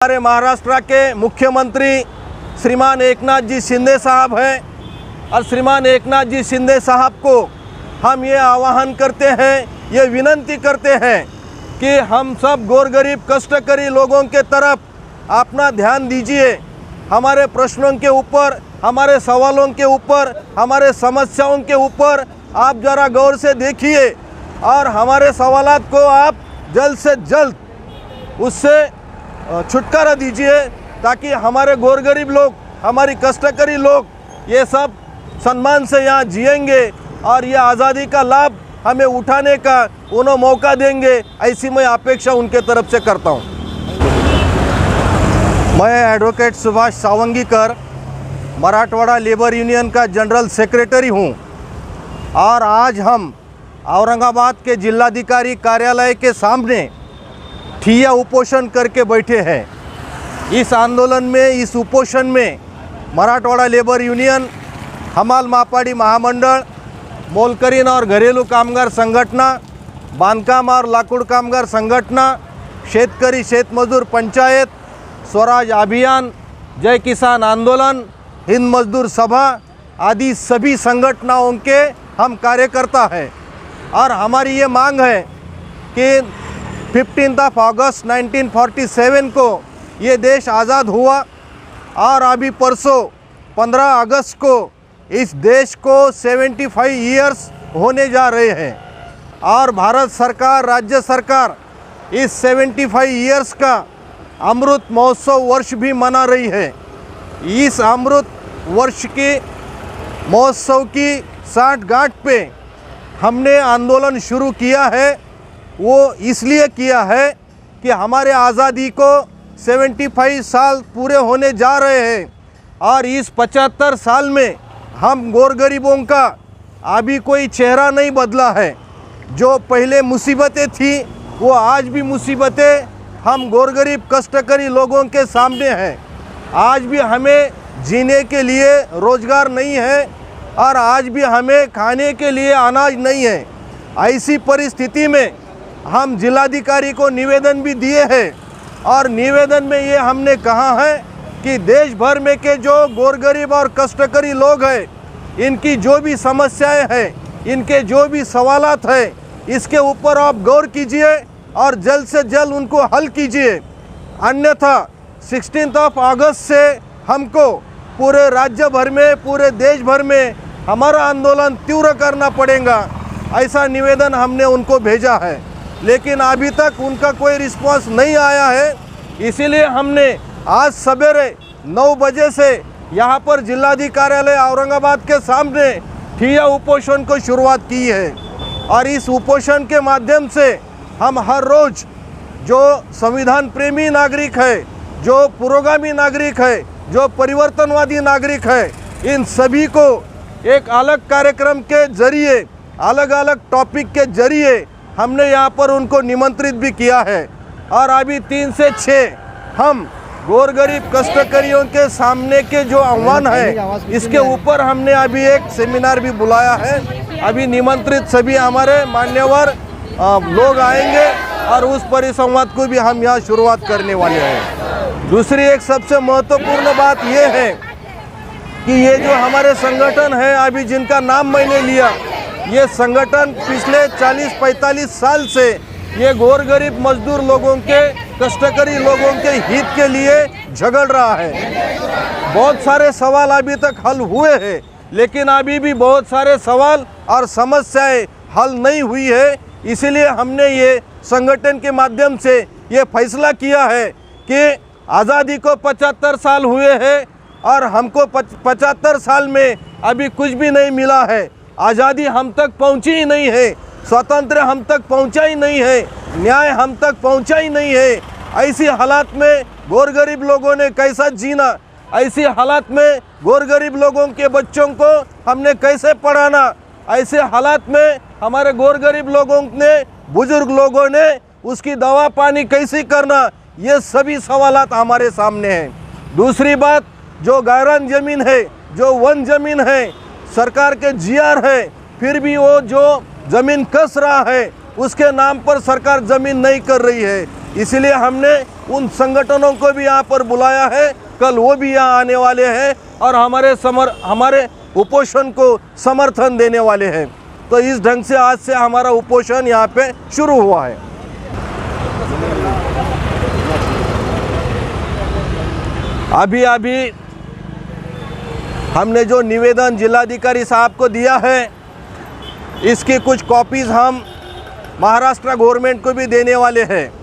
हमारे महाराष्ट्र के मुख्यमंत्री श्रीमान एकनाथ जी शिंदे साहब हैं और श्रीमान एकनाथ जी शिंदे साहब को हम ये आह्वान करते हैं, ये विनती करते हैं कि हम सब गोरगरीब कष्टकरी लोगों के तरफ अपना ध्यान दीजिए। हमारे प्रश्नों के ऊपर, हमारे सवालों के ऊपर, हमारे समस्याओं के ऊपर आप ज़रा गौर से देखिए और हमारे सवालात को आप जल्द से जल्द उससे छुटकारा दीजिए, ताकि हमारे गोरगरीब लोग, हमारी कष्टकरी लोग ये सब सम्मान से यहाँ जिएंगे और ये आज़ादी का लाभ हमें उठाने का उन्हें मौका देंगे। ऐसी मैं अपेक्षा उनके तरफ से करता हूँ। मैं advocate Subhash Savangikar Marathwada labour union का जनरल सेक्रेटरी हूँ और आज हम औरंगाबाद के जिलाधिकारी कार्यालय के सामने ठिया उपोषण करके बैठे हैं। इस आंदोलन में, इस उपोषण में मराठवाड़ा लेबर यूनियन, हमाल मापाड़ी महामंडल, मोलकरीन और घरेलू कामगार संघटना, बांधकाम और लाकूड कामगार संघटना, शेतकरी शेतमजदूर पंचायत, स्वराज अभियान, जय किसान आंदोलन, हिंद मजदूर सभा आदि सभी संगठनों के हम कार्यकर्ता हैं और हमारी ये मांग है कि 15 अगस्त 1947 को ये देश आज़ाद हुआ और अभी परसों 15 अगस्त को इस देश को 75 ईयर्स होने जा रहे हैं और भारत सरकार, राज्य सरकार इस 75 ईयर्स का अमृत महोत्सव वर्ष भी मना रही है। इस अमृत वर्ष के महोत्सव की साठगांठ पे हमने आंदोलन शुरू किया है। वो इसलिए किया है कि हमारे आज़ादी को 75 साल पूरे होने जा रहे हैं और इस 75 साल में हम गोरगरीबों का अभी कोई चेहरा नहीं बदला है। जो पहले मुसीबतें थी वो आज भी मुसीबतें हम गोरगरीब कष्टकरी लोगों के सामने हैं। आज भी हमें जीने के लिए रोज़गार नहीं है और आज भी हमें खाने के लिए अनाज नहीं है। ऐसी परिस्थिति में हम जिलाधिकारी को निवेदन भी दिए हैं और निवेदन में ये हमने कहा है कि देश भर में के जो गोरगरीब और कष्टकरी लोग हैं, इनकी जो भी समस्याएं हैं, इनके जो भी सवालात हैं, इसके ऊपर आप गौर कीजिए और जल्द से जल्द उनको हल कीजिए। अन्यथा 16 अगस्त से हमको पूरे राज्य भर में, पूरे देश भर में हमारा आंदोलन तीव्र करना पड़ेगा। ऐसा निवेदन हमने उनको भेजा है, लेकिन अभी तक उनका कोई रिस्पांस नहीं आया है। इसीलिए हमने आज सवेरे 9 बजे से यहाँ पर जिलाधिकारी कार्यालय औरंगाबाद के सामने ठिया उपोषण को शुरुआत की है और इस उपोषण के माध्यम से हम हर रोज़ जो संविधान प्रेमी नागरिक है, जो पुरोगामी नागरिक है, जो परिवर्तनवादी नागरिक है, इन सभी को एक अलग कार्यक्रम के जरिए, अलग अलग टॉपिक के जरिए हमने यहाँ पर उनको निमंत्रित भी किया है और अभी 3 से 6 हम गोरगरीब कष्टकरियों के सामने के जो आह्वान है, इसके ऊपर हमने अभी एक सेमिनार भी बुलाया है। अभी निमंत्रित सभी हमारे मान्यवर लोग आएंगे और उस परिसंवाद को भी हम यहाँ शुरुआत करने वाले हैं। दूसरी एक सबसे महत्वपूर्ण बात ये है कि ये जो हमारे संगठन है, अभी जिनका नाम मैंने लिया, ये संगठन पिछले 40-45 साल से ये गोरगरीब मजदूर लोगों के, कष्टकरी लोगों के हित के लिए झगड़ रहा है। बहुत सारे सवाल अभी तक हल हुए हैं, लेकिन अभी भी बहुत सारे सवाल और समस्याएं हल नहीं हुई है। इसीलिए हमने ये संगठन के माध्यम से ये फैसला किया है कि आज़ादी को 75 साल हुए हैं और हमको 75 साल में अभी कुछ भी नहीं मिला है। आज़ादी हम तक पहुंची ही नहीं है, स्वतंत्र हम तक पहुंचा ही नहीं है, न्याय हम तक पहुंचा ही नहीं है। ऐसी हालात में गोरगरीब लोगों ने कैसा जीना, ऐसी हालात में गोरगरीब लोगों के बच्चों को हमने कैसे पढ़ाना, ऐसे हालात में हमारे गोरगरीब लोगों ने, बुजुर्ग लोगों ने उसकी दवा पानी कैसे करना, ये सभी सवालात हमारे सामने हैं। दूसरी बात, जो गायरान ज़मीन है, जो वन ज़मीन है, सरकार के जीआर है, फिर भी वो जो ज़मीन कस रहा है, उसके नाम पर सरकार ज़मीन नहीं कर रही है। इसलिए हमने उन संगठनों को भी यहाँ पर बुलाया है, कल वो भी यहाँ आने वाले हैं और हमारे उपोषण को समर्थन देने वाले हैं। तो इस ढंग से आज से हमारा उपोषण यहाँ पे शुरू हुआ है। अभी हमने जो निवेदन जिलाधिकारी साहब को दिया है, इसकी कुछ कॉपीज़ हम महाराष्ट्र गवर्नमेंट को भी देने वाले हैं।